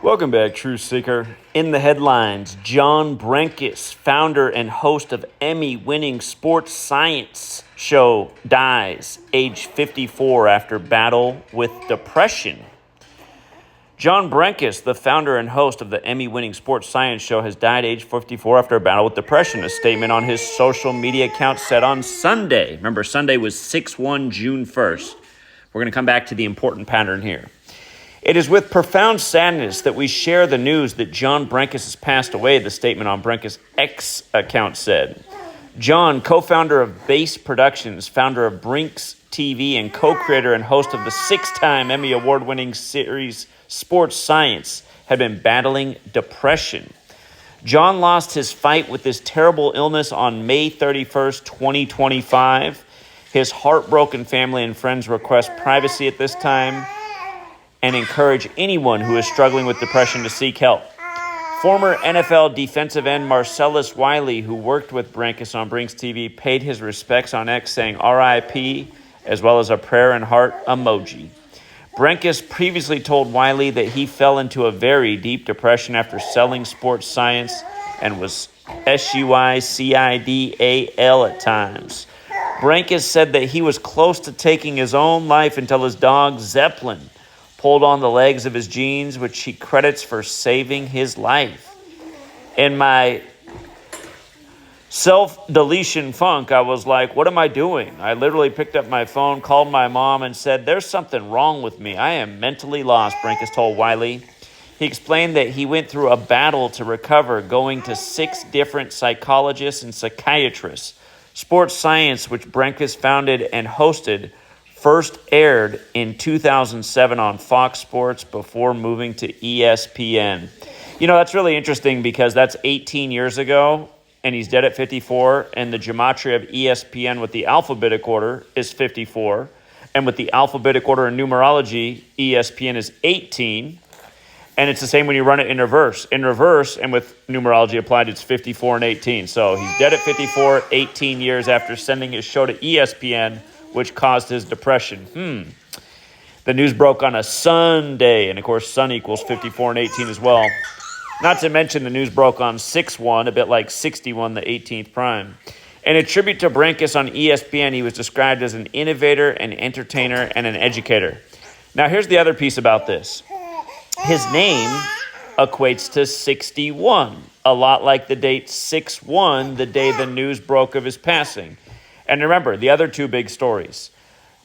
Welcome back, True Seeker. In the headlines, John Brenkus, founder and host of Emmy-winning sports science show, dies, age 54, after battle with depression. John Brenkus, the founder and host of the Emmy-winning sports science show, has died age 54 after a battle with depression. A statement on his social media account said on Sunday. Remember, Sunday was 6/1, June 1st. We're going to come back to the important pattern here. It is with profound sadness that we share the news that John Brenkus has passed away, the statement on Brenkus' X account said. John, co-founder of Base Productions, founder of Brinks TV, and co-creator and host of the 6-time Emmy Award-winning series Sports Science, had been battling depression. John lost his fight with this terrible illness on May 31st, 2025. His heartbroken family and friends request privacy at this time and encourage anyone who is struggling with depression to seek help. Former NFL defensive end Marcellus Wiley, who worked with Brenkus on Brinks TV, paid his respects on X, saying RIP, as well as a prayer and heart emoji. Brenkus previously told Wiley that he fell into a very deep depression after selling sports science and was suicidal at times. Brenkus said that he was close to taking his own life until his dog Zeppelin pulled on the legs of his jeans, which he credits for saving his life. In my self-deletion funk, I was like, what am I doing? I literally picked up my phone, called my mom, and said, there's something wrong with me. I am mentally lost, Brenkus told Wiley. He explained that he went through a battle to recover, going to 6 different psychologists and psychiatrists. Sports Science, which Brenkus founded and hosted, first aired in 2007 on Fox Sports before moving to ESPN. You know, that's really interesting because that's 18 years ago, and he's dead at 54, and the gematria of ESPN with the alphabetic order is 54, and with the alphabetic order in numerology, ESPN is 18, and it's the same when you run it in reverse. In reverse, and with numerology applied, it's 54 and 18. So he's dead at 54, 18 years after sending his show to ESPN, which caused his depression. The news broke on a Sunday, and of course, Sun equals 54 and 18 as well. Not to mention the news broke on 6/1, a bit like 61, the 18th prime. In a tribute to Brenkus on ESPN, he was described as an innovator, an entertainer, and an educator. Now, here's the other piece about this. His name equates to 61, a lot like the date 6/1, the day the news broke of his passing. And remember, the other 2 big stories.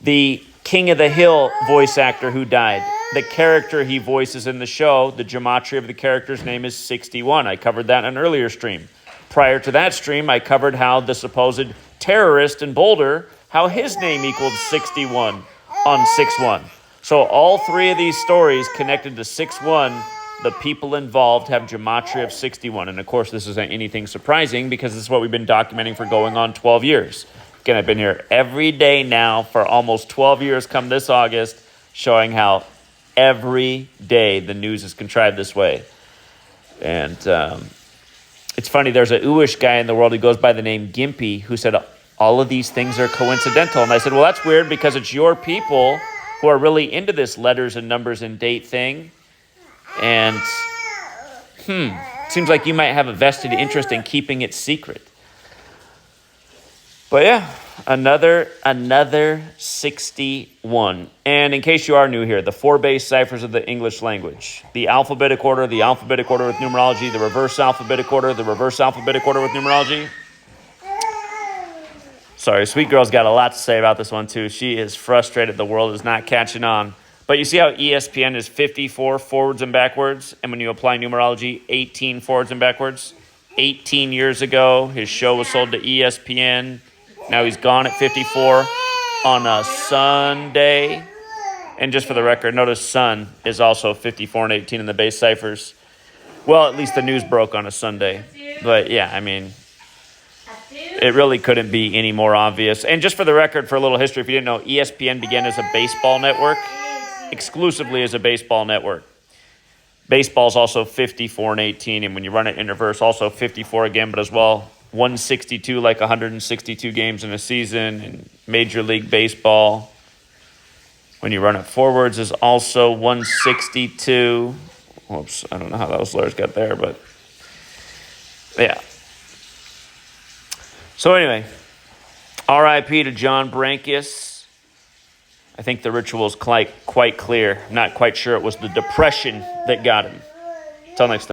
The King of the Hill voice actor who died. The character he voices in the show, the gematria of the character's name is 61. I covered that in an earlier stream. Prior to that stream, I covered how the supposed terrorist in Boulder, how his name equaled 61 on 6/1. So all 3 of these stories connected to 6/1, the people involved have gematria of 61. And of course, this isn't anything surprising because this is what we've been documenting for going on 12 years. Again, I've been here every day now for almost 12 years come this August, showing how every day the news is contrived this way. And it's funny, there's a Uish guy in the world who goes by the name Gimpy who said all of these things are coincidental. And I said, well, that's weird because it's your people who are really into this letters and numbers and date thing. And seems like you might have a vested interest in keeping it secret. But yeah, another 61. And in case you are new here, the 4 base ciphers of the English language. The alphabetic order with numerology, the reverse alphabetic order with numerology. Sorry, Sweet Girl's got a lot to say about this one too. She is frustrated the world is not catching on. But you see how ESPN is 54 forwards and backwards, and when you apply numerology, 18 forwards and backwards? 18 years ago, his show was sold to ESPN. Now he's gone at 54 on a Sunday. And just for the record, notice Sun is also 54 and 18 in the base ciphers. Well, at least the news broke on a Sunday. But yeah, I mean, it really couldn't be any more obvious. And just for the record, for a little history, if you didn't know, ESPN began as a baseball network, exclusively as a baseball network. Baseball's also 54 and 18, and when you run it in reverse, also 54 again, but as well 162, like 162 games in a season in Major League Baseball. When you run it forwards is also 162, Whoops, I don't know how those letters got there, but yeah. So anyway, R.I.P. to John Brenkus. I think the ritual is quite clear. I'm not quite sure it was the depression that got him. Until next time.